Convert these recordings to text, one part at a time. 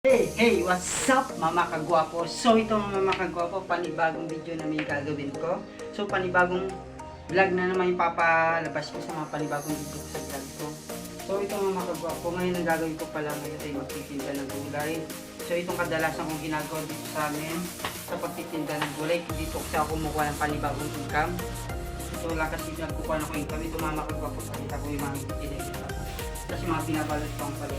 Hey, what's up mga kagwapo? So ito mga kagwapo, panibagong video na may gagawin ko. So panibagong vlog na naman yung papalabas ko sa mga panibagong video ko sa vlog ko. So ito mga kagwapo, ngayon ang gagawin ko pala ngayon ay magtitinda ng gulay. So itong kadalasan kong ginagawa dito sa amin sa pagtitinda ng gulay, dito kasi ako kumukuha ng panibagong income. So wala kasi nagkukuha na ko income. Ito mga kagwapo, pakita ko yung mga ginagawa. Kasi mga binabalot ko ang pala.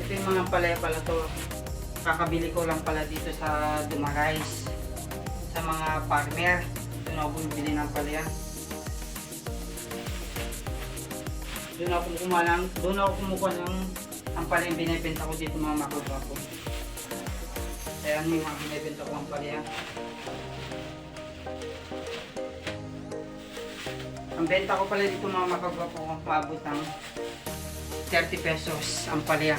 Ito yung mga palaya pala to. Kakabili ko lang pala dito sa Dumarice. Sa mga farmer. Doon ako bumibili ng palaya. Doon ako kumukuha ng ang palaya yung binibenta ko dito mga makuha ko. Kaya ano yung mga binibenta ko ang palaya. Ang benta ko pala dito mga makagawa ko maabot ng 30 pesos ang palaya.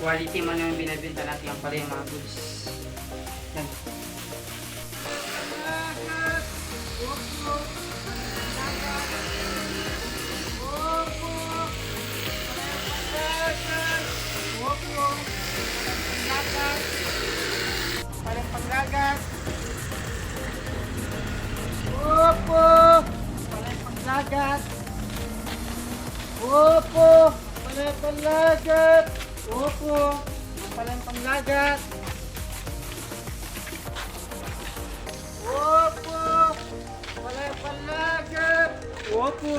Quality man yung binibenta natin ang palaya mga goods. Yan. Palaya panglagas. Opo! Palaya panglagas. Opo! Palaya panglagas. Opo! Palaya panglagas. Opo! Palaya panglagas. Opo!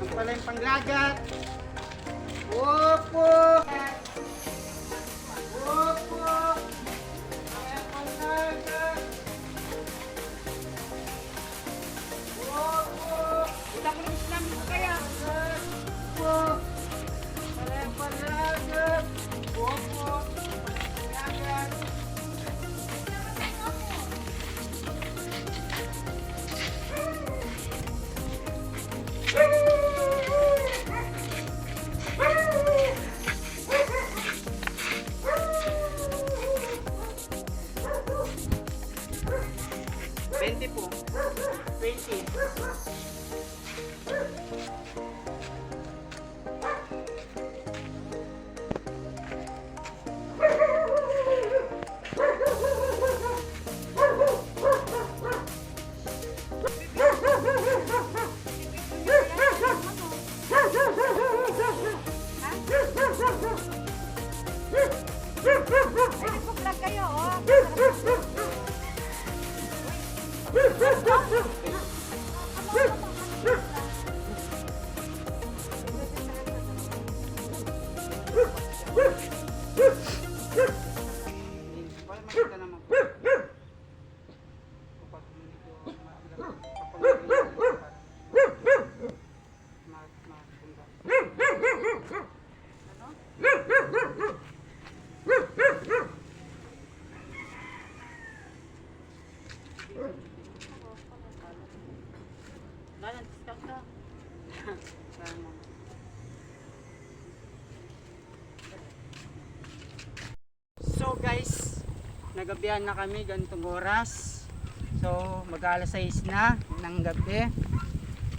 Ang palaya panglagas. Opo! Opo! Palaya panglagas. Opo! Kita ko ng Islam kaya. Opo! Palaya panglagas. Opo! Panglagas. 20 po. 20. Nag-vlog kayo, oh. Para makita naman po. So guys, nagabihan na kami ganitong oras. So mag-alas 6 na ng gabi.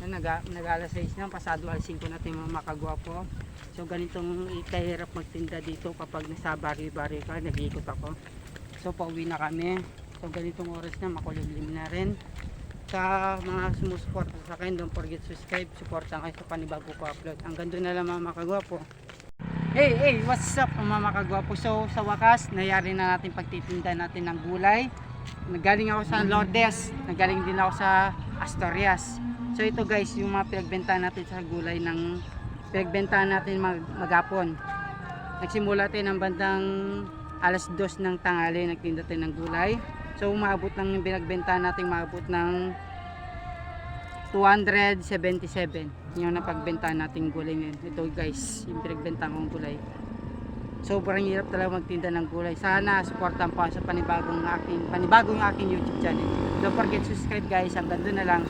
Nag-alas 6 na, pasado alas 5 natin mga makagwapo. So ganitong kahirap magtinda dito kapag nasa bari-bari ka, nag-iikot ako. So pauwi na kami. So ganitong oras na, makulimlim na rin. Sa mga sumusuporta sa akin, don't forget to subscribe, supportan kayo sa panibago ko upload. Hanggang doon na lang mga makagwapo. Hey, what's up mga makagwapo? So sa wakas, nayari na natin pagtitinda natin ng gulay. Nagaling ako sa Lourdes, nagaling din ako sa Asturias. So ito guys, yung mga pinagbentahan natin sa gulay ng pinagbentahan natin maghapon. Nagsimula tayo ng bandang alas 2 ng tanghali, nagtinda tayo ng gulay. So umabot ng pinagbentahan natin, umabot ng 277 yung napagbentahan nating gulay ngayon. Ito guys, yung pinagbentahan kong gulay. Sobrang hirap talaga magtinda ng gulay. Sana supportan pa sa panibagong aking YouTube channel. Don't forget to subscribe guys. Hanggang doon na lang.